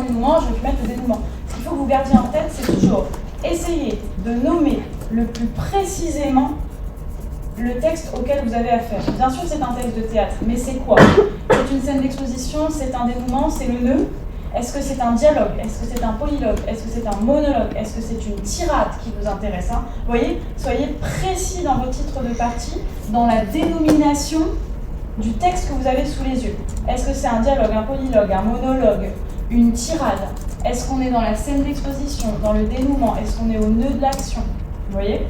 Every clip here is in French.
dénouement, je vais mettre le dénouement. Ce qu'il faut que vous gardiez en tête, c'est toujours essayer de nommer le plus précisément le texte auquel vous avez affaire. Bien sûr, c'est un texte de théâtre, mais c'est quoi? C'est une scène d'exposition, c'est un dénouement, c'est le nœud. Est-ce que c'est un dialogue? Est-ce que c'est un polylogue? Est-ce que c'est un monologue? Est-ce que c'est une tirade qui vous intéresse, hein? Vous voyez, soyez précis dans vos titres de partie, dans la dénomination du texte que vous avez sous les yeux. Est-ce que c'est un dialogue, un polylogue, un monologue, une tirade? Est-ce qu'on est dans la scène d'exposition, dans le dénouement? Est-ce qu'on est au nœud de l'action? Vous voyez?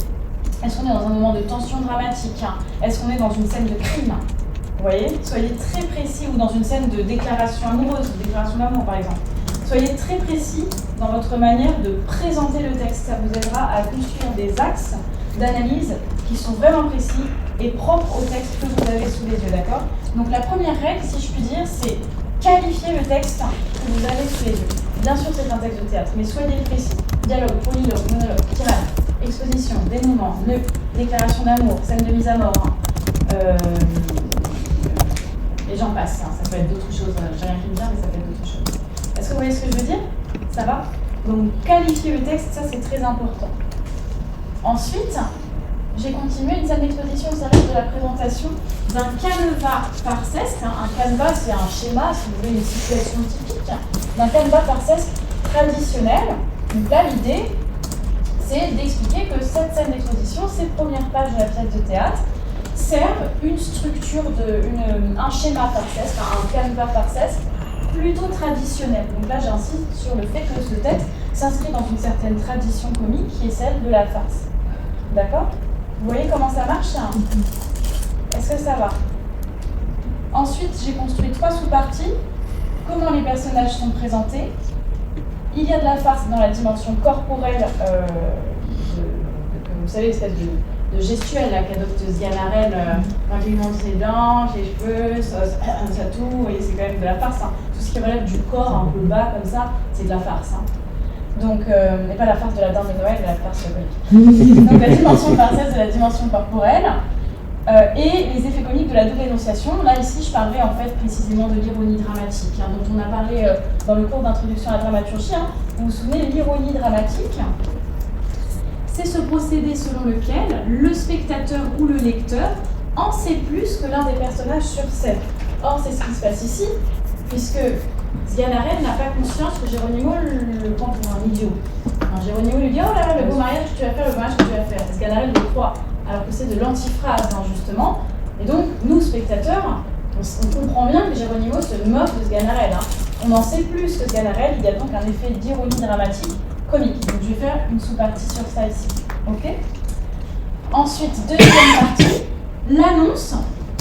Est-ce qu'on est dans un moment de tension dramatique? Est-ce qu'on est dans une scène de crime? Vous voyez? Soyez très précis, ou dans une scène de déclaration amoureuse, de déclaration d'amour par exemple. Soyez très précis dans votre manière de présenter le texte. Ça vous aidera à construire des axes d'analyse qui sont vraiment précis et propres au texte que vous avez sous les yeux, d'accord? Donc la première règle, si je puis dire, c'est qualifier le texte que vous avez sous les yeux. Bien sûr, c'est un texte de théâtre, mais soyez précis. Dialogue, polylogue, monologue, tirade, exposition, dénouement, nœud, déclaration d'amour, scène de mise à mort. Et j'en passe, hein. Ça peut être d'autres choses. J'ai rien qui me vient, mais ça peut être d'autres choses. Est-ce que vous voyez ce que je veux dire? Ça va? Donc, qualifier le texte, ça c'est très important. Ensuite, j'ai continué une scène d'exposition au service de la présentation d'un canevas farsesque. Un canevas, c'est un schéma, si vous voulez, une situation typique, d'un canevas farsesque traditionnel. Donc là, l'idée, c'est d'expliquer que cette scène d'exposition, ces premières pages de la pièce de théâtre, servent une structure, un schéma farsesque, un canevas farsesque, plutôt traditionnel. Donc là, j'insiste sur le fait que ce texte s'inscrit dans une certaine tradition comique qui est celle de la farce. D'accord? Vous voyez comment ça marche, ça? Est-ce que ça va? Ensuite, j'ai construit 3 sous-parties. Comment les personnages sont présentés. Il y a de la farce dans la dimension corporelle, vous savez, l'espèce de gestuelle qu'adopte Sganarelle, quand il monte ses dents, les cheveux, ça tout, vous voyez, c'est quand même de la farce. Hein. Tout ce qui relève du corps un peu bas comme ça, c'est de la farce. Hein. Donc, et pas la farce de la dinde de Noël, mais la farce comique. Donc la dimension farceuse de la dimension corporelle, et les effets comiques de la double énonciation. Là, ici, je parlerai en fait précisément de l'ironie dramatique, hein, dont on a parlé dans le cours d'introduction à la dramaturgie. Hein. Vous vous souvenez, l'ironie dramatique, c'est ce procédé selon lequel le spectateur ou le lecteur en sait plus que l'un des personnages sur scène. Or, c'est ce qui se passe ici, puisque Sganarelle n'a pas conscience que Geronimo le prend pour un idiot. Alors, Geronimo lui dit « Oh là là, le beau mariage que tu vas faire, le mariage que tu vas faire ». Sganarelle le croit, alors que c'est de l'antiphrase, hein, justement. Et donc, nous, spectateurs, on comprend bien que Geronimo se moque de Sganarelle. Hein. On en sait plus que Sganarelle, il y a donc un effet d'ironie dramatique comique. Donc je vais faire une sous-partie sur ça ici. Ok? Ensuite, deuxième partie, l'annonce.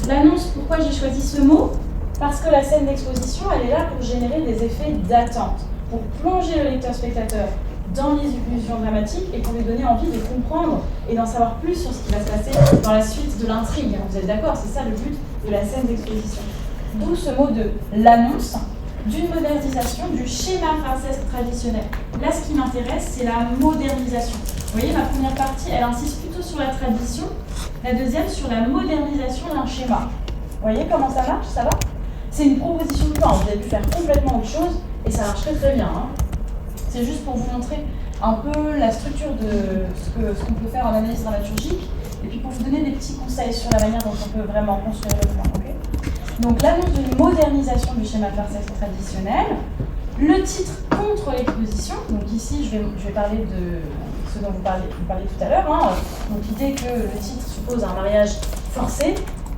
L'annonce, pourquoi j'ai choisi ce mot? Parce que la scène d'exposition, elle est là pour générer des effets d'attente, pour plonger le lecteur-spectateur dans les illusions dramatiques et pour lui donner envie de comprendre et d'en savoir plus sur ce qui va se passer dans la suite de l'intrigue. Vous êtes d'accord? C'est ça le but de la scène d'exposition. D'où ce mot de l'annonce, d'une modernisation du schéma farsesque traditionnel. Là, ce qui m'intéresse, c'est la modernisation. Vous voyez, ma première partie, elle insiste plutôt sur la tradition, la deuxième sur la modernisation d'un schéma. Vous voyez comment ça marche? Ça va? C'est une proposition de plan. Vous avez pu faire complètement autre chose et ça marche très très bien. Hein. C'est juste pour vous montrer un peu la structure de ce qu'on peut faire en analyse dramaturgique et puis pour vous donner des petits conseils sur la manière dont on peut vraiment construire le plan. Okay? Donc l'annonce d'une modernisation du schéma farsesque traditionnel, le titre contre l'exposition, donc ici je vais parler de ce dont vous parliez tout à l'heure, hein. Donc l'idée que le titre suppose un mariage forcé,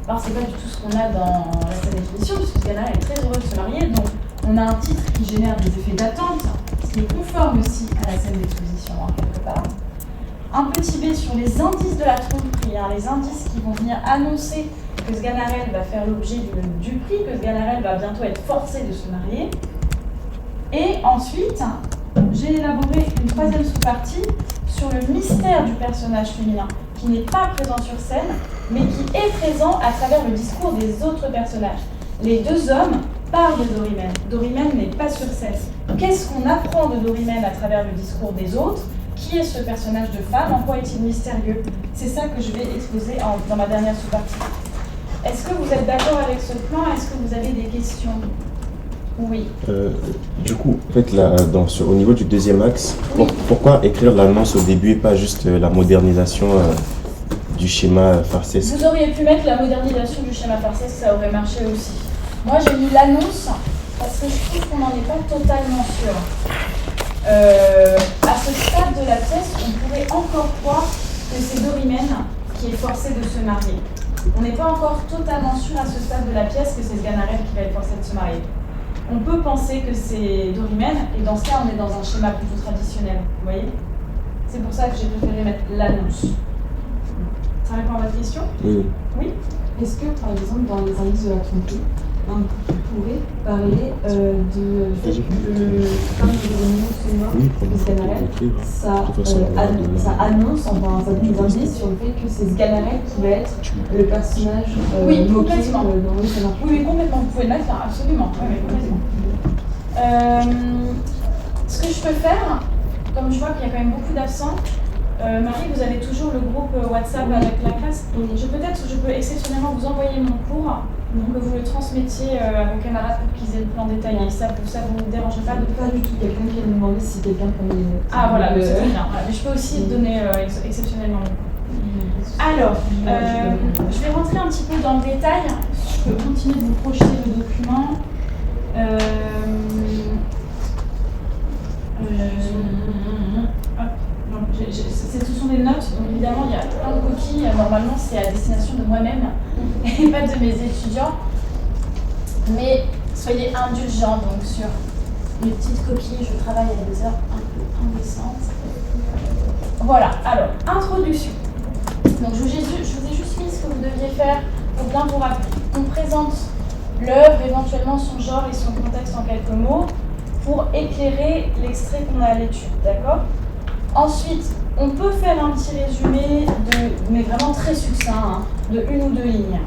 alors c'est pas du tout ce qu'on a dans la scène d'exposition, puisque Sganarelle est très heureux de se marier, donc on a un titre qui génère des effets d'attente, ce qui est conforme aussi à la scène d'exposition, hein, quelque part. Un petit B sur les indices de la tromperie, hein, les indices qui vont venir annoncer que Sganarelle va faire l'objet d'une duperie, que Sganarelle va bientôt être forcée de se marier. Et ensuite, j'ai élaboré une troisième sous-partie sur le mystère du personnage féminin, qui n'est pas présent sur scène, mais qui est présent à travers le discours des autres personnages. Les deux hommes parlent de Dorimène. Dorimène n'est pas sur scène. Qu'est-ce qu'on apprend de Dorimène à travers le discours des autres? Qui est ce personnage de femme? En quoi est-il mystérieux? C'est ça que je vais exposer dans ma dernière sous-partie. Est-ce que vous êtes d'accord avec ce plan? Est-ce que vous avez des questions? Oui. Du coup, en fait, là, au niveau du deuxième axe, pourquoi écrire l'annonce au début et pas juste la modernisation du schéma Farcès? Vous auriez pu mettre la modernisation du schéma Farcès, ça aurait marché aussi. Moi, j'ai mis l'annonce parce que je trouve qu'on n'en est pas totalement sûr. À ce stade de la pièce, on pourrait encore croire que c'est Dorimène qui est forcé de se marier. On n'est pas encore totalement sûr à ce stade de la pièce que c'est Sganarelle qui va être forcé de se marier. On peut penser que c'est Dorimène, et dans ce cas, on est dans un schéma plutôt traditionnel, vous voyez? C'est pour ça que j'ai préféré mettre l'annonce. Ça répond à votre question? Oui. Oui. Est-ce que, par exemple, dans les indices de la tromperie, on pourrait parler de comme de Sganarelle, ça annonce, enfin, ça donne des indices sur le fait que c'est Sganarelle qui va être le personnage oui, moqué complètement. dans le scénario. Oui, complètement. Vous pouvez le mettre là, absolument. Oui, mais complètement. Ce que je peux faire, comme je vois qu'il y a quand même beaucoup d'absents, Marie, vous avez toujours le groupe WhatsApp avec la classe. Je peux exceptionnellement vous envoyer mon cours pour que vous le transmettiez à vos camarades pour qu'ils aient le plan détaillé. Ça vous dérange pas de... Pas du tout. Quelqu'un qui a demandé si quelqu'un prenait... Ah voilà, c'est très bien. Voilà. Mais je peux aussi donner exceptionnellement mon cours. Alors, je vais rentrer un petit peu dans le détail. Je peux continuer de vous projeter le document. Ce sont des notes, donc évidemment il y a plein de coquilles. Normalement c'est à destination de moi-même et pas de mes étudiants. Mais soyez indulgents donc sur les petites coquilles. Je travaille à des heures un peu indécentes. Voilà, alors, introduction. Donc je vous ai juste mis ce que vous deviez faire pour bien vous rappeler. On présente l'œuvre, éventuellement son genre et son contexte en quelques mots, pour éclairer l'extrait qu'on a à l'étude, d'accord? Ensuite, on peut faire un petit résumé, mais vraiment très succinct, de une ou deux lignes.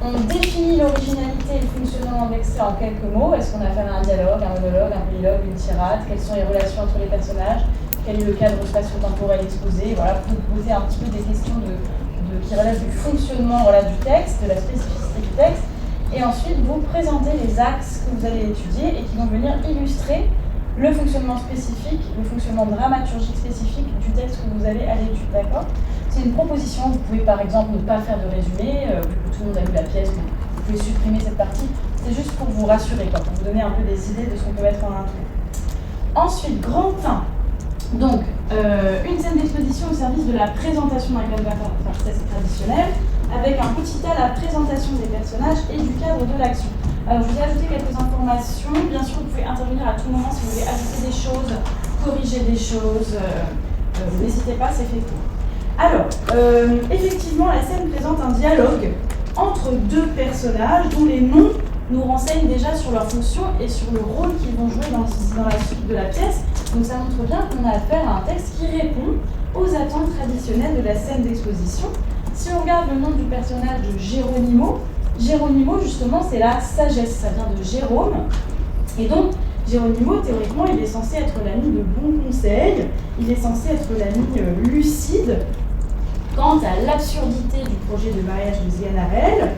On définit l'originalité et le fonctionnement de l'extrait en quelques mots. Est-ce qu'on a affaire à un dialogue, un monologue, un polylogue, une tirade? Quelles sont les relations entre les personnages? Quel est le cadre spatio-temporel exposé? Voilà, vous pouvez poser un petit peu des questions qui relèvent du fonctionnement du texte, de la spécificité du texte. Et ensuite, vous présentez les axes que vous allez étudier et qui vont venir illustrer le fonctionnement spécifique, le fonctionnement dramaturgique spécifique du texte que vous avez à l'étude, d'accord? C'est une proposition, vous pouvez par exemple ne pas faire de résumé, vu que tout le monde a lu la pièce, donc vous pouvez supprimer cette partie, c'est juste pour vous rassurer, pour vous donner un peu des idées de ce qu'on peut mettre en intro. Ensuite, grand 1, donc une scène d'exposition au service de la présentation d'un cadre farcesque traditionnel, avec un petit A, la présentation des personnages et du cadre de l'action. Alors, je vous ai ajouté quelques informations. Bien sûr, vous pouvez intervenir à tout moment si vous voulez ajouter des choses, corriger des choses. N'hésitez pas, c'est fait pour. Alors, effectivement, la scène présente un dialogue entre deux personnages dont les noms nous renseignent déjà sur leur fonction et sur le rôle qu'ils vont jouer dans la suite de la pièce. Donc, ça montre bien qu'on a affaire à un texte qui répond aux attentes traditionnelles de la scène d'exposition. Si on regarde le nom du personnage de Geronimo, justement, c'est la sagesse, ça vient de Jérôme. Et donc, Geronimo, théoriquement, il est censé être l'ami de bon conseil, il est censé être l'ami lucide quant à l'absurdité du projet de mariage de Sganarelle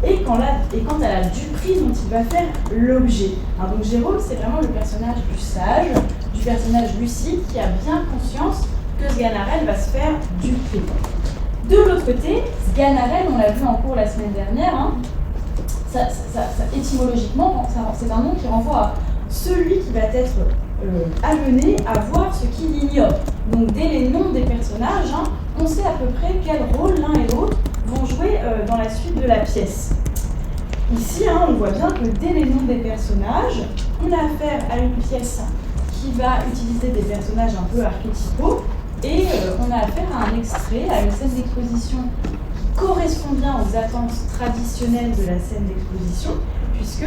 et quant à la duperie dont il va faire l'objet. Donc Jérôme, c'est vraiment le personnage du sage, du personnage lucide qui a bien conscience que Sganarelle va se faire duper. De l'autre côté, Sganarelle, on l'a vu en cours la semaine dernière, étymologiquement, c'est un nom qui renvoie à celui qui va être amené à voir ce qu'il ignore. Donc dès les noms des personnages, on sait à peu près quel rôle l'un et l'autre vont jouer dans la suite de la pièce. Ici, on voit bien que dès les noms des personnages, on a affaire à une pièce qui va utiliser des personnages un peu archétypaux, et on a affaire à un extrait, à une scène d'exposition qui correspond bien aux attentes traditionnelles de la scène d'exposition, puisque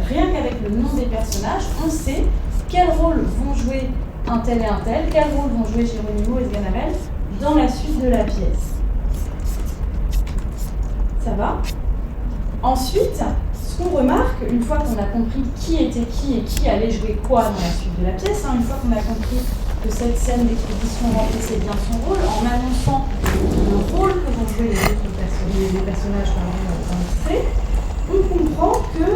rien qu'avec le nom des personnages, on sait quel rôle vont jouer un tel et un tel, quel rôle vont jouer Geronimo et Sganarelle dans la suite de la pièce. Ça va? Ensuite, ce qu'on remarque, une fois qu'on a compris qui était qui et qui allait jouer quoi dans la suite de la pièce, une fois qu'on a compris que cette scène d'exposition remplissait bien son rôle, en annonçant le rôle que vont jouer les personnages dans l'extrait, on comprend que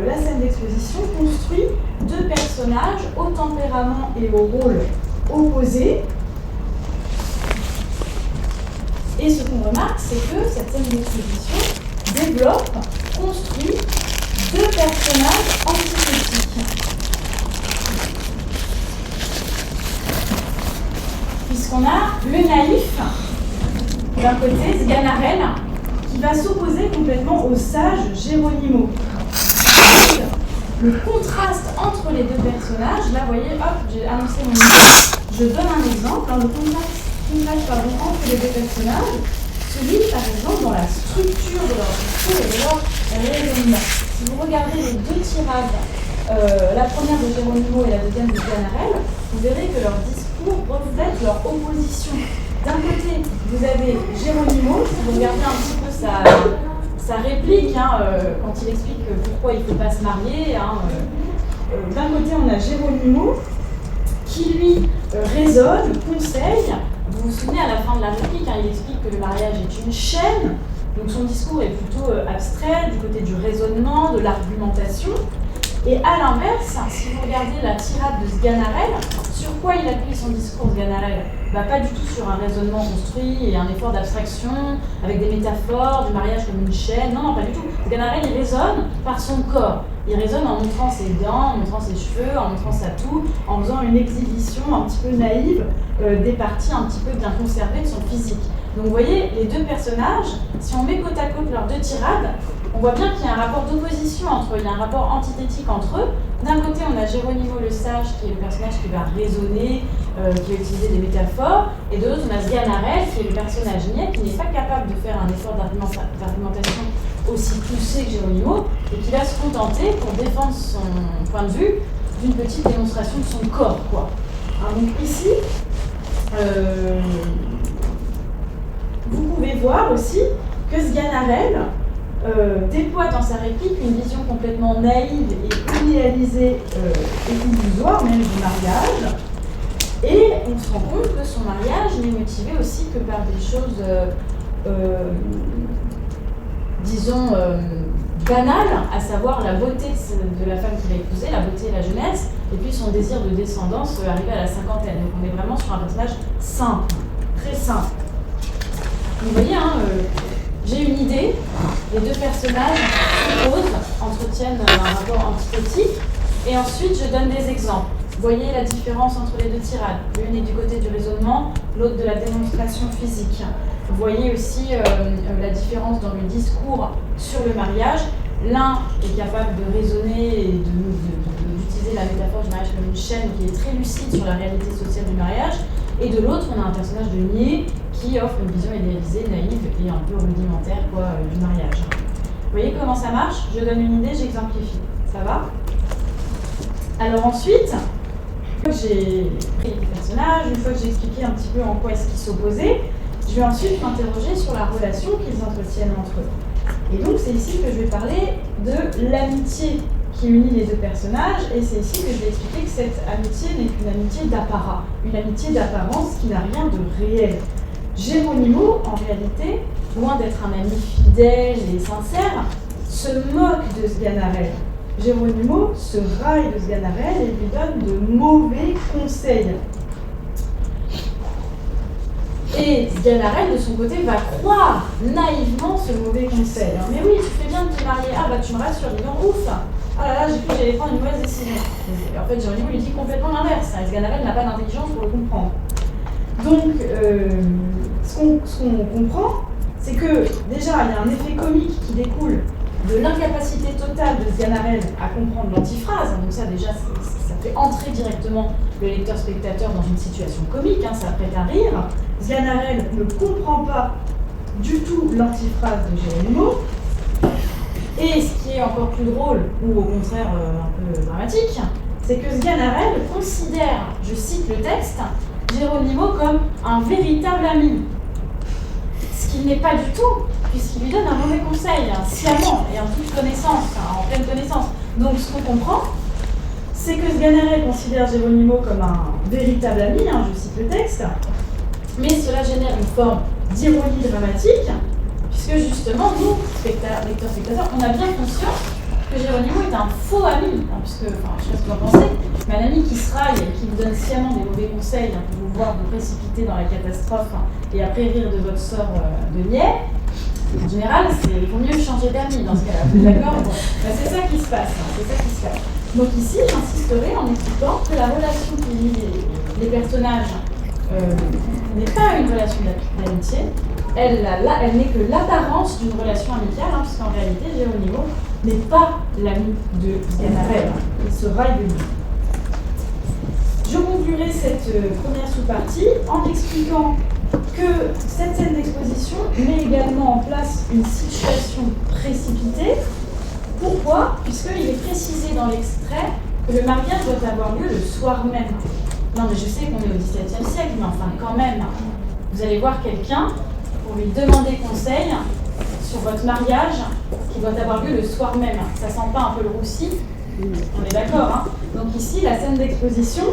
la scène d'exposition construit deux personnages au tempérament et au rôle opposés. Et ce qu'on remarque, c'est que cette scène d'exposition développe, construit deux personnages antithétiques. Puisqu'on a le naïf, d'un côté, Sganarelle, qui va s'opposer complètement au sage Geronimo. Le contraste entre les deux personnages, là, vous voyez, hop, j'ai annoncé mon nom. Je donne un exemple, le contraste entre les deux personnages, celui, par exemple, dans la structure de leur discours et de leur raisonnement. Si vous regardez les deux tirades, la première de Geronimo et la deuxième de Sganarelle, vous verrez que leur discours reflète leur opposition. D'un côté, vous avez Geronimo, si vous regardez un petit peu sa réplique, quand il explique pourquoi il ne faut pas se marier. D'un côté, on a Geronimo qui, lui, raisonne, conseille. Vous vous souvenez, à la fin de la réplique, il explique que le mariage est une chaîne. Donc son discours est plutôt abstrait, du côté du raisonnement, de l'argumentation. Et à l'inverse, si vous regardez la tirade de Sganarelle, sur quoi il appuie son discours, Sganarelle ? Pas du tout sur un raisonnement construit et un effort d'abstraction, avec des métaphores, du mariage comme une chaîne. Non, pas du tout. Sganarelle, il raisonne par son corps. Il raisonne en montrant ses dents, en montrant ses cheveux, en montrant sa toux, en faisant une exhibition un petit peu naïve des parties un petit peu bien conservées de son physique. Donc vous voyez, les deux personnages, si on met côte à côte leurs deux tirades, on voit bien qu'il y a un rapport d'opposition entre eux, il y a un rapport antithétique entre eux. D'un côté, on a Geronimo le sage, qui est le personnage qui va raisonner, qui va utiliser des métaphores, et de l'autre, on a Sganarelle, qui est le personnage niais, qui n'est pas capable de faire un effort d'argumentation aussi poussé que Geronimo, et qui va se contenter, pour défendre son point de vue, d'une petite démonstration de son corps, quoi. Donc ici, vous pouvez voir aussi que Sganarelle déploie dans sa réplique une vision complètement naïve et idéalisée et illusoire, même du mariage. Et on se rend compte que son mariage n'est motivé aussi que par des choses, disons, banales, à savoir la beauté de la femme qu'il a épousée, la beauté et la jeunesse, et puis son désir de descendance arrivé à la cinquantaine. Donc on est vraiment sur un personnage simple, très simple. Vous voyez, j'ai une idée, les deux personnages s'opposent, entretiennent un rapport antithétique, et ensuite je donne des exemples. Vous voyez la différence entre les deux tirades. L'une est du côté du raisonnement, l'autre de la démonstration physique. Vous voyez aussi la différence dans le discours sur le mariage. L'un est capable de raisonner et d'utiliser la métaphore du mariage comme une chaîne qui est très lucide sur la réalité sociale du mariage. Et de l'autre, on a un personnage de niais qui offre une vision idéalisée, naïve et un peu rudimentaire du mariage. Vous voyez comment ça marche ? Je donne une idée, j'exemplifie. Ça va ? Alors ensuite, j'ai pris les personnages, une fois que j'ai expliqué un petit peu en quoi est-ce qu'ils s'opposaient, je vais ensuite m'interroger sur la relation qu'ils entretiennent entre eux. Et donc c'est ici que je vais parler de l'amitié qui unit les deux personnages, et c'est ici que je vais expliquer que cette amitié n'est qu'une amitié d'apparat, une amitié d'apparence qui n'a rien de réel. Geronimo, en réalité, loin d'être un ami fidèle et sincère, se moque de Sganarelle. Geronimo se raille de Sganarelle et lui donne de mauvais conseils. Et Sganarelle, de son côté, va croire naïvement ce mauvais conseil. Mais oui, tu fais bien de te marier. Ah bah tu me rassures, dis donc, ouf. Ah là là, j'ai cru que j'allais prendre une mauvaise décision. Et en fait, Geronimo lui dit complètement l'inverse. Sganarelle n'a pas d'intelligence pour le comprendre. Donc, ce qu'on comprend, c'est que déjà, il y a un effet comique qui découle de l'incapacité totale de Sganarelle à comprendre l'antiphrase. Donc ça, déjà, ça fait entrer directement le lecteur-spectateur dans une situation comique, ça prête à rire. Sganarelle ne comprend pas du tout l'antiphrase de Geronimo. Et ce qui est encore plus drôle, ou au contraire un peu dramatique, c'est que Sganarelle considère, je cite le texte, Geronimo comme un véritable ami. Ce qu'il n'est pas du tout, puisqu'il lui donne un mauvais conseil, sciemment et en toute connaissance, en pleine connaissance. Donc ce qu'on comprend, c'est que Sganarelle considère Geronimo comme un véritable ami, je cite le texte, mais cela génère une forme d'ironie dramatique, Puisque justement, nous, lecteurs-spectateurs, on a bien conscience que Geronimo est un faux ami, hein, puisque, enfin, je sais pas ce que vous en pensez, mais un ami qui se raille et qui vous donne sciemment des mauvais conseils hein, pour vous voir vous précipiter dans la catastrophe hein, et après rire de votre sort de niais, en général, il vaut mieux changer d'amis dans ce cas-là, vous êtes d'accord? Bon, ben, c'est ça qui se passe, hein, c'est ça qui se passe. Donc ici, j'insisterai en expliquant que la relation qui lie les personnages n'est pas une relation d'amitié, elle n'est que l'apparence d'une relation amicale, hein, puisqu'en réalité, Geronimo n'est pas l'ami de Sganarelle, il se raille de lui. Je conclurai cette première sous-partie en expliquant que cette scène d'exposition met également en place une situation précipitée. Pourquoi? Puisqu'il est précisé dans l'extrait que le mariage doit avoir lieu le soir même. Non mais je sais qu'on est au XVIIe siècle, mais enfin quand même, vous allez voir quelqu'un pour lui demander conseil sur votre mariage qui doit avoir lieu le soir même. Ça sent pas un peu le roussi? On est d'accord, hein? Donc ici, la scène d'exposition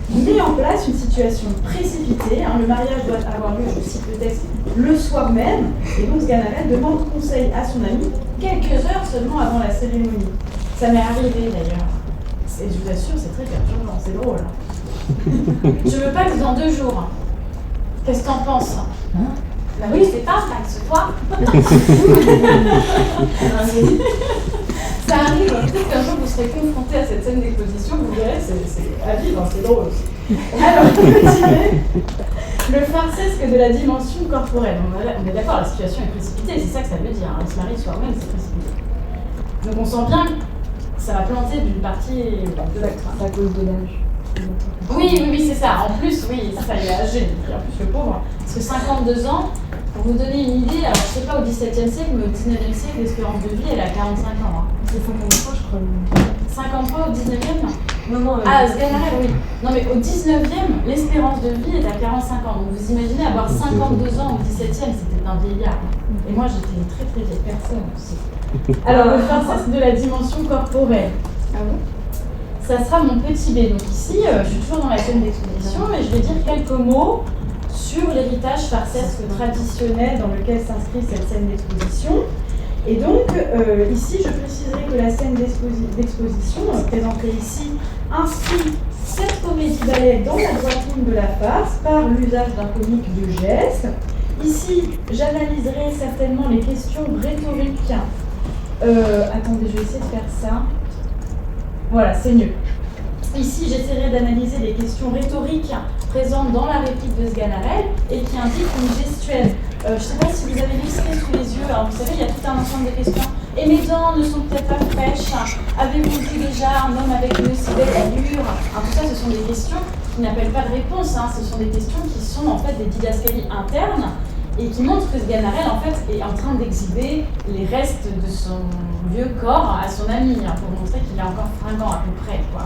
met en place une situation précipitée. Hein. Le mariage doit avoir lieu, je cite le texte, le soir même. Et donc Sganarelle demande conseil à son ami quelques heures seulement avant la cérémonie. Ça m'est arrivé d'ailleurs. Et je vous assure, c'est très perturbant, c'est drôle. Je me paxe dans 2 jours. Qu'est-ce que t'en penses? Bah oui, c'est pas paxe, toi. Ça arrive, peut-être qu'un jour vous serez confronté à cette scène d'exposition, vous verrez, c'est à vivre, c'est drôle aussi. Alors, je dirais, le farcesque de la dimension corporelle. On est d'accord, la situation est précipitée, c'est ça que ça veut dire. Hein. Il se marie le soir même, c'est précipité. Donc on sent bien que ça va planter d'une partie de l'acte. À cause de l'âge. Oui, c'est ça. En plus, oui, ça il est âgé, en plus le pauvre. Parce que 52 ans, pour vous donner une idée, alors je sais pas au XVIIe siècle, mais au XIXe siècle, l'espérance de vie, elle a 45 ans. Hein. C'est 50 fois, je crois. 50 fois au 19e? Non. Ah, Sganarelle, oui. Non, mais au 19e, l'espérance de vie est à 45 ans. Donc vous imaginez avoir 52 ans au 17e, c'était un vieillard. Et moi, j'étais une très très vieille personne aussi. Alors, le farcesque de la dimension corporelle. Ah bon? Ça sera mon petit B. Donc ici, je suis toujours dans la scène d'exposition, mais je vais dire quelques mots sur l'héritage farcesque traditionnel dans lequel s'inscrit cette scène d'exposition. Et donc, ici, je préciserai que la scène d'exposition, présentée ici, inscrit cette comédie-ballet dans la droite ligne de la farce par l'usage d'un comique de geste. Ici, j'analyserai certainement les questions rhétoriques. Attendez, je vais essayer de faire ça. Voilà, c'est mieux. Ici, j'essaierai d'analyser les questions rhétoriques présentes dans la réplique de Sganarelle et qui indiquent une gestuelle. Je ne sais pas si vous avez l'extrait sous les yeux. Alors, vous savez, il y a tout un ensemble de questions. Et mes dents ne sont peut-être pas fraîches. Avez-vous vu déjà un homme avec une si belle allure? Tout ça, ce sont des questions qui n'appellent pas de réponse. Ce sont des questions qui sont en fait des didascalies internes et qui montrent que Sganarelle en fait est en train d'exhiber les restes de son vieux corps à son ami pour montrer qu'il est encore fringant à peu près, quoi.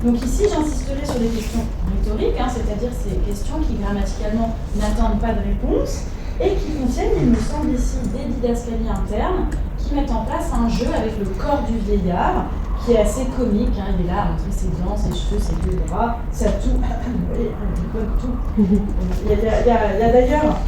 Donc ici, j'insisterai sur des questions rhétoriques, c'est-à-dire ces questions qui grammaticalement n'attendent pas de réponse et qui contiennent, il me semble ici, des didascalies internes qui mettent en place un jeu avec le corps du vieillard qui est assez comique. Il est là à montrer ses dents, ses cheveux, ses 2 bras, sa toux. Vous voyez, tout. Il y a d'ailleurs,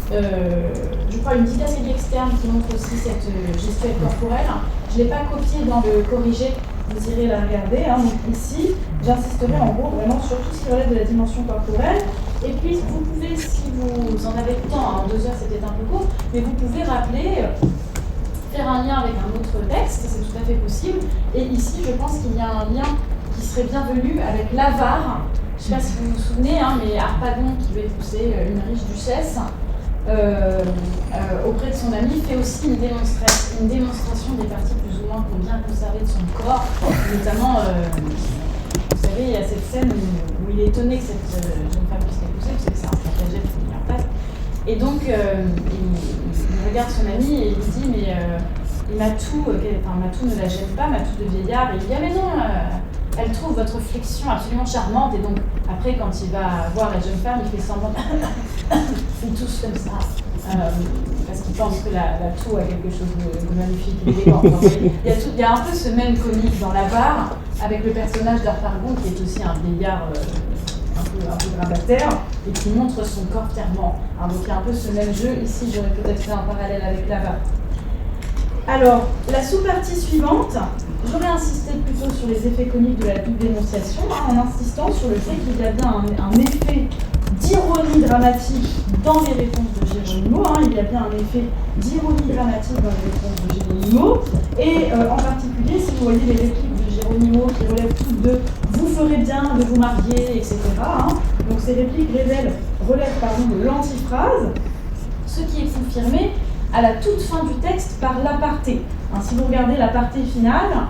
je crois, une didascalie externe qui montre aussi cette gestuelle corporelle. Je ne l'ai pas copiée dans le corrigé. Vous irez la regarder. Donc ici, j'insisterai en gros vraiment sur tout ce qui relève de la dimension corporelle. Et puis, vous pouvez, si vous en avez le temps, en 2 heures c'est peut-être un peu court, mais vous pouvez rappeler, faire un lien avec un autre texte, c'est tout à fait possible. Et ici, je pense qu'il y a un lien qui serait bienvenu avec l'avare. Je ne sais pas si vous vous souvenez, mais Harpagon, qui veut épouser une riche duchesse, auprès de son ami, fait aussi une démonstration des parties plus ou moins bien conservées de son corps, notamment, vous savez, il y a cette scène où il est étonné que cette jeune femme puisse l'épouser, parce que c'est un stratagème qui est mis en place. Et donc, il regarde son ami et il lui dit, mais Matou ne la gêne pas, Matou de vieillard, et il dit, ah mais non, elle trouve votre flexion absolument charmante, et donc après quand il va voir la jeune femme, il fait semblant il touche comme ça, parce qu'il pense que la toux a quelque chose de magnifique et d'élégant. Il y a un peu ce même comique dans l'avare, avec le personnage d'Harpagon qui est aussi un vieillard un peu grabataire et qui montre son corps clairement. Hein, donc il y a un peu ce même jeu. Ici, j'aurais peut-être fait un parallèle avec Lava. Alors, la sous-partie suivante, j'aurais insisté plutôt sur les effets comiques de la double dénonciation, hein, en insistant sur le fait qu'il y a bien un effet d'ironie dramatique dans les réponses de Geronimo. Hein, il y a bien un effet d'ironie dramatique dans les réponses de Geronimo. Et en particulier, si vous voyez les répliques de Geronimo qui relèvent toutes de « vous ferez bien de vous marier », etc. Hein, donc ces répliques relèvent de l'antiphrase, ce qui est confirmé à la toute fin du texte par l'aparté. Hein, si vous regardez l'aparté finale,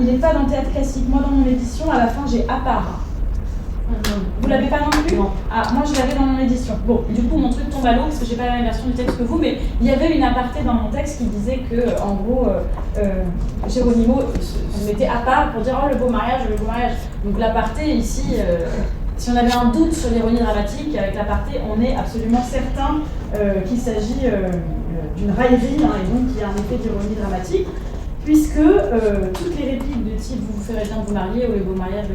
il n'est pas dans le théâtre classique. Moi, dans mon édition, à la fin, j'ai à part. Vous l'avez pas non plus? Non. Ah, moi je l'avais dans mon édition. Bon, du coup mon truc tombe à l'eau parce que j'ai pas la même version du texte que vous, mais il y avait une aparté dans mon texte qui disait que, en gros, Geronimo se mettait à part pour dire oh le beau mariage, le beau mariage. Donc l'aparté ici, si on avait un doute sur l'ironie dramatique, avec l'aparté, on est absolument certain qu'il s'agit d'une raillerie, hein, et donc qu'il y a un effet d'ironie dramatique, puisque toutes les répliques de type vous ferez bien de vous marier ou le beau mariage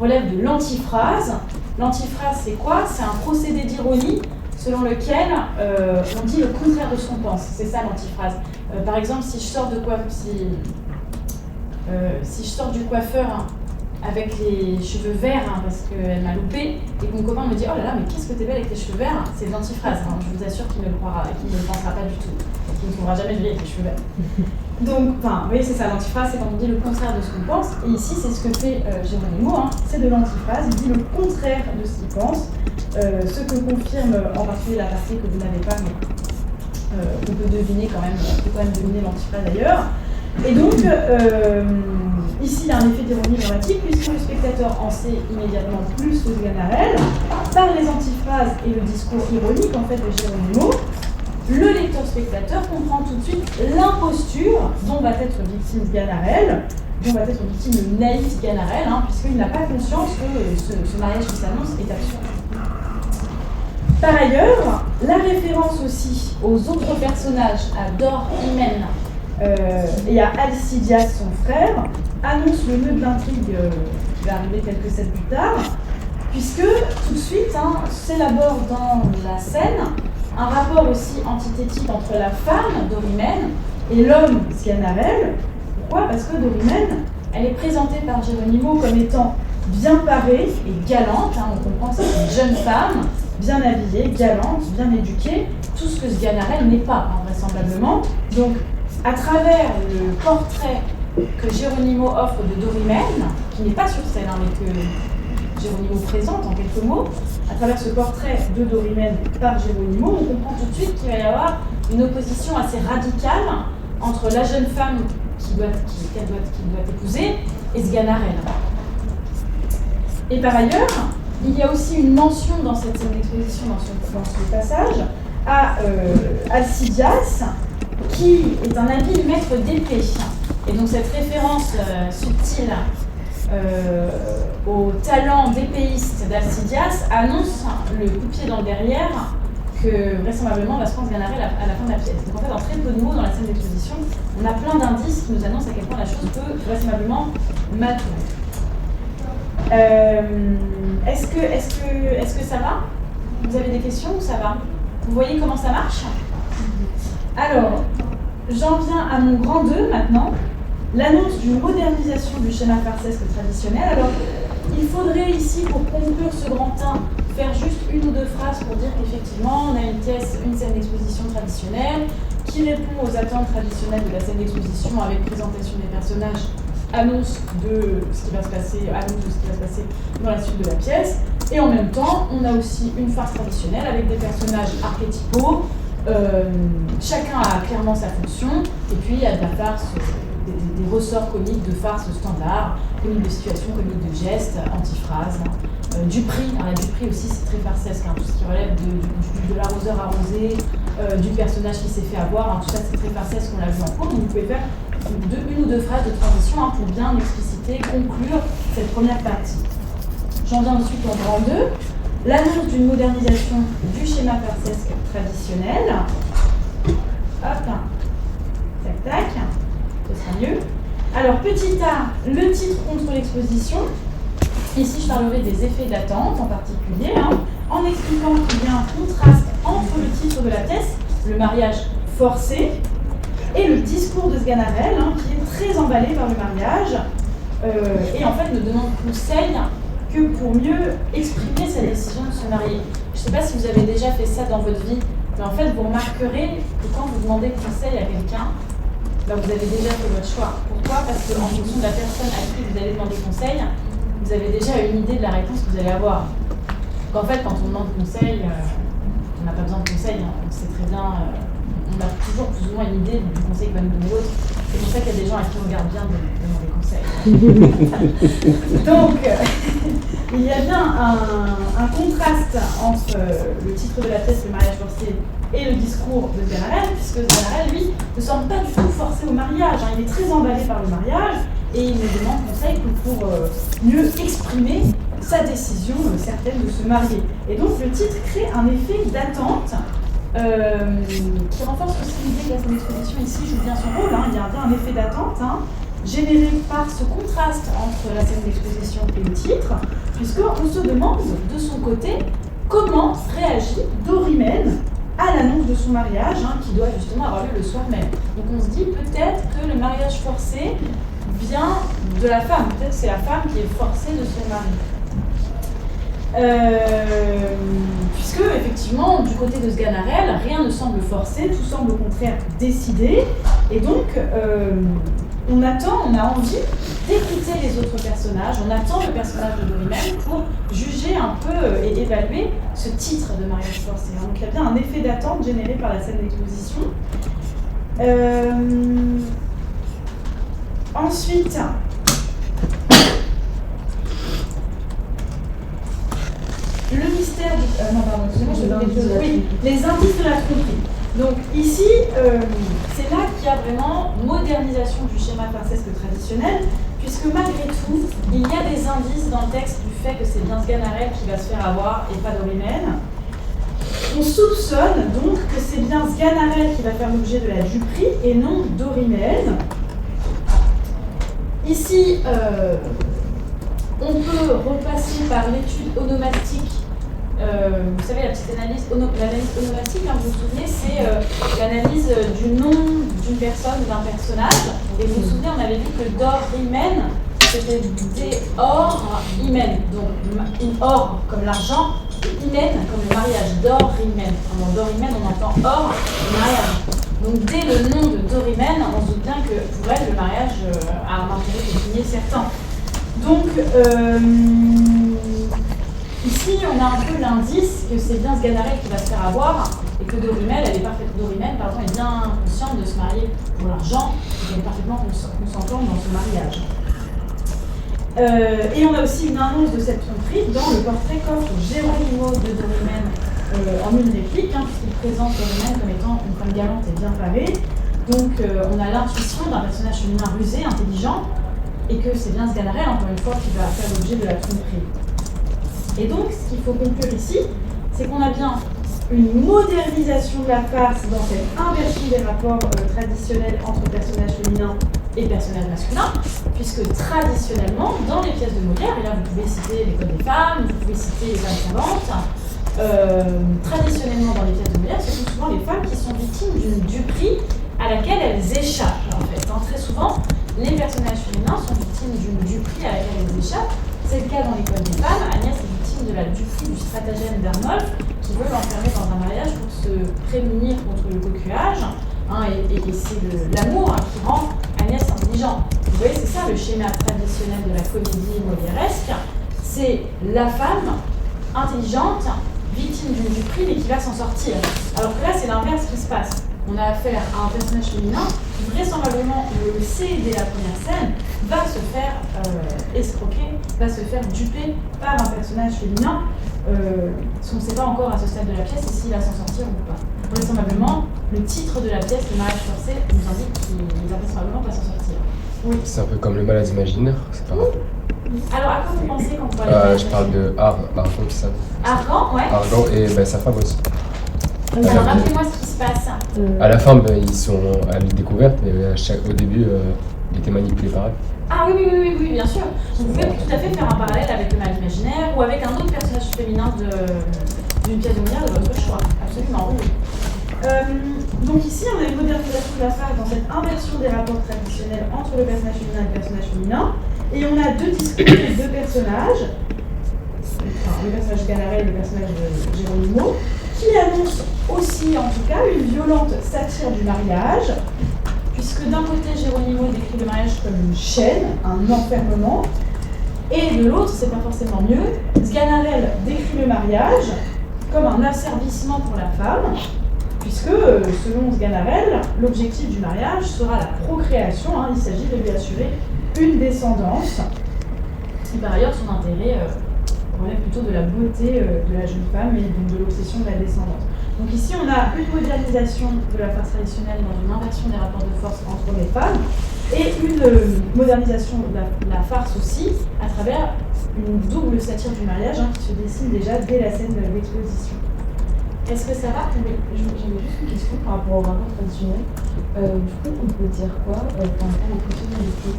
relèvent de l'antiphrase. L'antiphrase, c'est quoi? C'est un procédé d'ironie selon lequel on dit le contraire de ce qu'on pense. C'est ça l'antiphrase. Par exemple, si je sors je sors du coiffeur hein, avec les cheveux verts hein, parce qu'elle m'a loupé et que mon copain me dit oh là là mais qu'est-ce que t'es belle avec tes cheveux verts, c'est de l'antiphrase. Hein. Je vous assure qu'il ne le croira, qu'il ne le pensera pas du tout, qu'il ne trouvera jamais jolie avec les cheveux verts. Donc, vous voyez, c'est ça, l'antiphrase, c'est quand on dit le contraire de ce qu'on pense. Et ici, c'est ce que fait Geronimo, hein, c'est de l'antiphrase, il dit le contraire de ce qu'il pense, ce que confirme en particulier la partie que vous n'avez pas, mais on peut deviner quand même, on peut quand même deviner l'antiphrase d'ailleurs. Et donc, ici, il y a un effet d'ironie dramatique, puisque le spectateur en sait immédiatement plus que Sganarelle, par les antiphrases et le discours ironique, en fait, de Geronimo. Le lecteur-spectateur comprend tout de suite l'imposture dont va être victime Sganarelle, dont va être victime le naïf Sganarelle, hein, puisqu'il n'a pas conscience que ce mariage qui s'annonce est absurde. Par ailleurs, la référence aussi aux autres personnages, à Dor Hymen et à Alcidias, son frère, annonce le nœud de l'intrigue qui va arriver quelques scènes plus tard, puisque tout de suite s'élabore dans la scène un rapport aussi antithétique entre la femme, Dorimène, et l'homme, Sganarelle. Pourquoi? Parce que Dorimène, elle est présentée par Geronimo comme étant bien parée et galante. Hein, on comprend que c'est une jeune femme, bien habillée, galante, bien éduquée, tout ce que Sganarelle n'est pas, hein, vraisemblablement. Donc, à travers le portrait que Geronimo offre de Dorimène, qui n'est pas sur scène, hein, mais que Geronimo présente en quelques mots, à travers ce portrait de Dorimène par Geronimo, on comprend tout de suite qu'il va y avoir une opposition assez radicale entre la jeune femme qu'il doit épouser et Sganarelle. Et par ailleurs, il y a aussi une mention dans cette scène d'exposition, dans ce passage, à Alcidias, qui est un habile maître d'épée. Et donc cette référence subtile au talent d'épéiste d'Alcidias annonce le coup de pied dans le derrière que vraisemblablement va se prendre Sganarelle à la fin de la pièce. Donc en fait, en très peu de mots dans la scène d'exposition, on a plein d'indices qui nous annoncent à quel point la chose peut vraisemblablement mal tourner. Est-ce que ça va? Vous avez des questions ou ça va? Vous voyez comment ça marche? Alors, j'en viens à mon grand 2 maintenant. L'annonce d'une modernisation du schéma farcesque traditionnel. Alors, il faudrait ici, pour conclure ce grand 1, faire juste une ou deux phrases pour dire qu'effectivement, on a une scène d'exposition traditionnelle qui répond aux attentes traditionnelles de la scène d'exposition avec présentation des personnages, annonce de ce qui va se passer dans la suite de la pièce. Et en même temps, on a aussi une farce traditionnelle avec des personnages archétypaux. Chacun a clairement sa fonction, et puis il y a de la farce, des ressorts comiques de farce standard, comique de situation, comique de geste, antiphrase, du prix. Alors la du prix aussi c'est très farcesque, hein, tout ce qui relève de l'arroseur arrosé, du personnage qui s'est fait avoir, hein, tout ça c'est très farcesque, on l'a vu en cours, donc vous pouvez faire une ou deux phrases de transition hein, pour bien expliciter, conclure cette première partie. J'en viens ensuite au grand 2. L'annonce d'une modernisation du schéma farcesque traditionnel. Hop, tac, tac, ce sera mieux. Alors, petit a, le titre contre l'exposition. Ici, je parlerai des effets d'attente en particulier, en expliquant qu'il y a un contraste entre le titre de la pièce, le mariage forcé, et le discours de Sganarelle, qui est très emballé par le mariage, et en fait ne demande conseil que pour mieux exprimer sa décision de se marier. Je ne sais pas si vous avez déjà fait ça dans votre vie, mais en fait vous remarquerez que quand vous demandez conseil à quelqu'un, vous avez déjà fait votre choix. Pourquoi? Parce qu'en fonction de la personne à qui vous allez demander conseil, vous avez déjà une idée de la réponse que vous allez avoir. Donc en fait, quand on demande conseil, on n'a pas besoin de conseil, on sait très bien, on a toujours plus ou moins une idée du conseil que va nous donner l'autre. C'est pour ça qu'il y a des gens à qui on regarde bien de demander conseil. Donc, il y a bien un contraste entre le titre de la pièce, le mariage forcé, et le discours de Sganarelle, puisque Sganarelle, lui, ne semble pas du tout forcé au mariage. Il est très emballé par le mariage et il ne demande conseil que pour mieux exprimer sa décision certaine de se marier. Et donc le titre crée un effet d'attente qui renforce aussi l'idée que la scène d'exposition ici joue bien son rôle. Il y a bien un effet d'attente généré par ce contraste entre la scène d'exposition et le titre, puisqu'on se demande de son côté comment réagit Dorimène à l'annonce de son mariage, qui doit justement avoir lieu le soir même. Donc on se dit peut-être que le mariage forcé vient de la femme, peut-être que c'est la femme qui est forcée de se marier. Puisque, effectivement, du côté de Sganarelle, rien ne semble forcé, tout semble au contraire décidé, et donc on a envie d'écouter les autres personnages, on attend le personnage de Dorimène pour juger un peu et évaluer ce titre de mariage forcé. Donc il y a bien un effet d'attente généré par la scène d'exposition. Ensuite, le mystère du... les indices de la tromperie. Donc ici, c'est là qu'il y a vraiment modernisation du schéma farsesque traditionnel, puisque malgré tout, il y a des indices dans le texte du fait que c'est bien Sganarelle qui va se faire avoir et pas Dorimène. On soupçonne donc que c'est bien Sganarelle qui va faire l'objet de la duperie et non Dorimène. Ici, on peut repasser par l'étude onomastique. Vous savez, la petite analyse onomastique, vous vous souvenez, c'est l'analyse du nom d'une personne ou d'un personnage. Et vous vous souvenez, on avait vu que Dorimène, c'était D-or-imène. Donc, or comme l'argent, et imène comme le mariage. Dorimène. Dans Dorimène, on entend or, le mariage. Donc, dès le nom de Dorimène, on se doute bien que pour elle, le mariage a un intérêt pécunier certain. Donc, ici, on a un peu l'indice que c'est bien Sganarelle qui va se faire avoir et que Dorimène, est bien consciente de se marier pour l'argent et qu'elle est parfaitement consentante dans ce mariage. Et on a aussi une annonce de cette tromperie dans le portrait qu'offre Geronimo de Dorimène en une réplique, puisqu'il présente Dorimène comme étant une femme galante et bien parée. Donc on a l'intuition d'un personnage féminin rusé, intelligent, et que c'est bien Sganarelle, encore une fois, qui va faire l'objet de la tromperie. Et donc, ce qu'il faut conclure ici, c'est qu'on a bien une modernisation de la farce dans cette inversion des rapports traditionnels entre personnages féminins et personnages masculins, puisque traditionnellement, dans les pièces de Molière, et là vous pouvez citer l'école des femmes, vous pouvez citer les femmes savantes, traditionnellement dans les pièces de Molière, ce sont souvent les femmes qui sont victimes d'une duperie à laquelle elles échappent, en fait. Très souvent, les personnages féminins sont victimes d'une duperie à laquelle elles échappent. C'est le cas dans l'école des femmes. Agnès est victime de la duperie du stratagème d'Arnolphe, qui veut l'enfermer dans un mariage pour se prémunir contre le coquillage. Et c'est l'amour qui rend Agnès intelligente. Vous voyez, c'est ça le schéma traditionnel de la comédie molièresque. C'est la femme intelligente, victime d'une duperie, mais qui va s'en sortir. Alors que là, c'est l'inverse qui se passe. On a affaire à un personnage féminin qui, vraisemblablement, on le sait dès la première scène, va se faire escroquer, va se faire duper par un personnage féminin. On ne sait pas encore à ce stade de la pièce s'il va s'en sortir ou pas. Vraisemblablement, le titre de la pièce, le mariage forcé, nous indique qu'il va vraisemblablement pas s'en sortir. Oui. C'est un peu comme le malade imaginaire, c'est pas grave. Alors, à quoi vous pensez quand vous parlez Je parle de Argan, c'est ça. Argan, ouais. Argan et sa femme aussi. Alors, rappelez-moi ce qui se passe. À la fin, ils sont à l'île découverte, mais au début, il était manipulé par elle. Ah oui, bien sûr. Vous pouvez tout à fait faire un parallèle avec le mal imaginaire ou avec un autre personnage féminin d'une pièce de Molière de votre choix. Absolument, oui. Donc ici, on a une modernisation de la farce dans cette inversion des rapports traditionnels entre le personnage féminin et le personnage féminin. Et on a deux discours et deux personnages, enfin, le personnage Ganarelle et le personnage de Geronimo, qui annoncent aussi, en tout cas, une violente satire du mariage, puisque d'un côté, Geronimo décrit le mariage comme une chaîne, un enfermement, et de l'autre, c'est pas forcément mieux, Sganarelle décrit le mariage comme un asservissement pour la femme, puisque, selon Sganarelle, l'objectif du mariage sera la procréation, hein, il s'agit de lui assurer une descendance, et par ailleurs, son intérêt relève plutôt de la beauté de la jeune femme et donc de l'obsession de la descendance. Donc ici, on a une modernisation de la farce traditionnelle dans une inversion des rapports de force entre hommes et femmes, et une modernisation de la farce aussi, à travers une double satire du mariage hein, qui se dessine déjà dès la scène de l'exposition. Est-ce que ça va? J'avais juste une question par rapport au rapport traditionnel. Du coup, on peut dire quoi par rapport aux possibilités?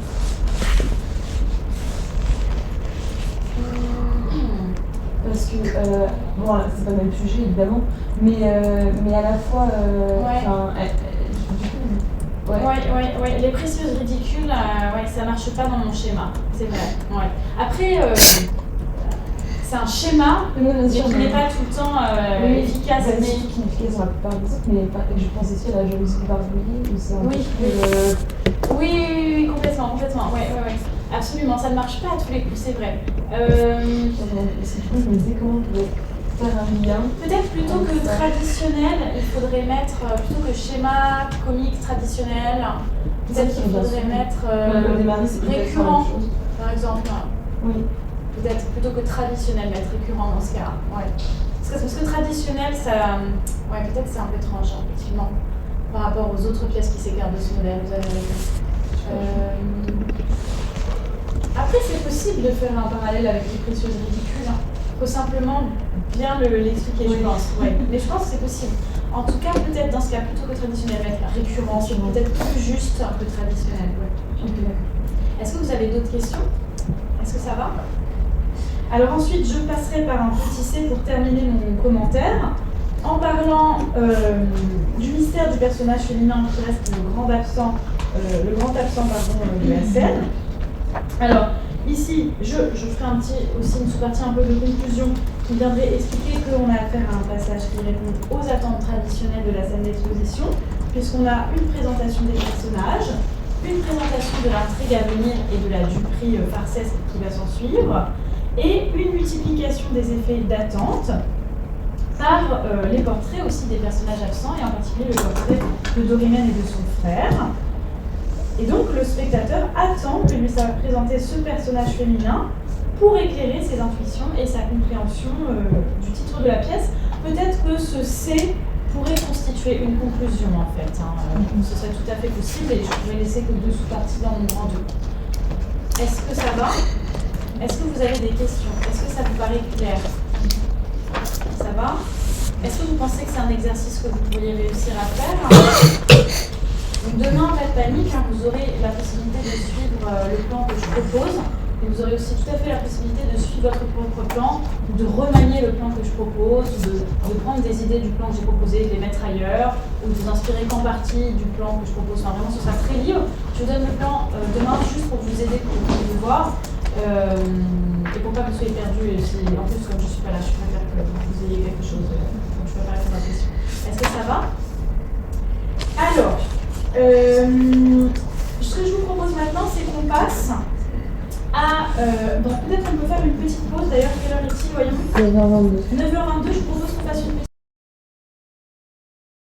Parce que, bon, c'est pas le même sujet évidemment, mais à la fois. Ouais. Les précieuses ridicules, ça marche pas dans mon schéma, c'est vrai. Ouais. Après, c'est un schéma qui n'est pas tout le temps efficace. Mais qui est efficace dans la plupart des autres, mais je pense aussi à la jalousie barbouillée, où c'est un Oui, complètement. Ouais. Absolument, ça ne marche pas à tous les coups, c'est vrai. Du coup, je me disais comment on pouvait faire un lien. Peut-être plutôt que traditionnel, il faudrait mettre, plutôt que schéma comique traditionnel, peut-être qu'il faudrait mettre récurrent, par exemple. Oui. Peut-être plutôt que traditionnel, mettre récurrent dans ce cas. Ouais. Parce que traditionnel, ça, peut-être c'est un peu étrange, hein, effectivement, par rapport aux autres pièces qui s'écartent de ce modèle. Vous avez raison. Après, c'est possible de faire un parallèle avec les précieuses ridicules. Il faut simplement bien l'expliquer, je pense. Ouais. Mais je pense que c'est possible. En tout cas, peut-être dans ce cas, plutôt que traditionnel, mettre récurrent, c'est peut-être plus juste que traditionnel. Ouais. Okay. Est-ce que vous avez d'autres questions? Est-ce que ça va? Alors ensuite, je passerai par un petit C pour terminer mon commentaire, en parlant du mystère du personnage féminin qui reste le grand absent de la scène. Alors, ici, je ferai aussi une sous-partie un peu de conclusion qui viendrait expliquer qu'on a affaire à un passage qui répond aux attentes traditionnelles de la scène d'exposition, puisqu'on a une présentation des personnages, une présentation de l'intrigue à venir et de la duperie farcesque qui va s'en suivre, et une multiplication des effets d'attente par les portraits aussi des personnages absents, et en particulier le portrait de Dorimène et de son frère. Et donc le spectateur attend que lui soit présenté ce personnage féminin pour éclairer ses intuitions et sa compréhension du titre de la pièce. Peut-être que ce C pourrait constituer une conclusion en fait. Ce serait tout à fait possible et je vais laisser que 2 sous-parties dans mon grand 2. Est-ce que ça va? Est-ce que vous avez des questions? Est-ce que ça vous paraît clair? Ça va? Est-ce que vous pensez que c'est un exercice que vous pourriez réussir à faire? Donc demain, pas de panique, vous aurez la possibilité de suivre le plan que je propose. Et vous aurez aussi tout à fait la possibilité de suivre votre propre plan, de remanier le plan que je propose, de prendre des idées du plan que j'ai proposé, de les mettre ailleurs, ou de vous inspirer qu'en partie du plan que je propose. Enfin, vraiment, ce sera très libre. Je vous donne le plan demain juste pour vous aider, pour que vous puissiez le voir. Et pour pas que vous soyez perdu. En plus, comme je ne suis pas là, je préfère que vous ayez quelque chose. Donc je peux pas répondre à la question. Est-ce que ça va? Alors, ce que je vous propose maintenant, c'est qu'on passe à... donc peut-être on peut faire une petite pause. D'ailleurs, quelle heure est-il, voyons? 9h22. 9h22, je propose qu'on fasse une petite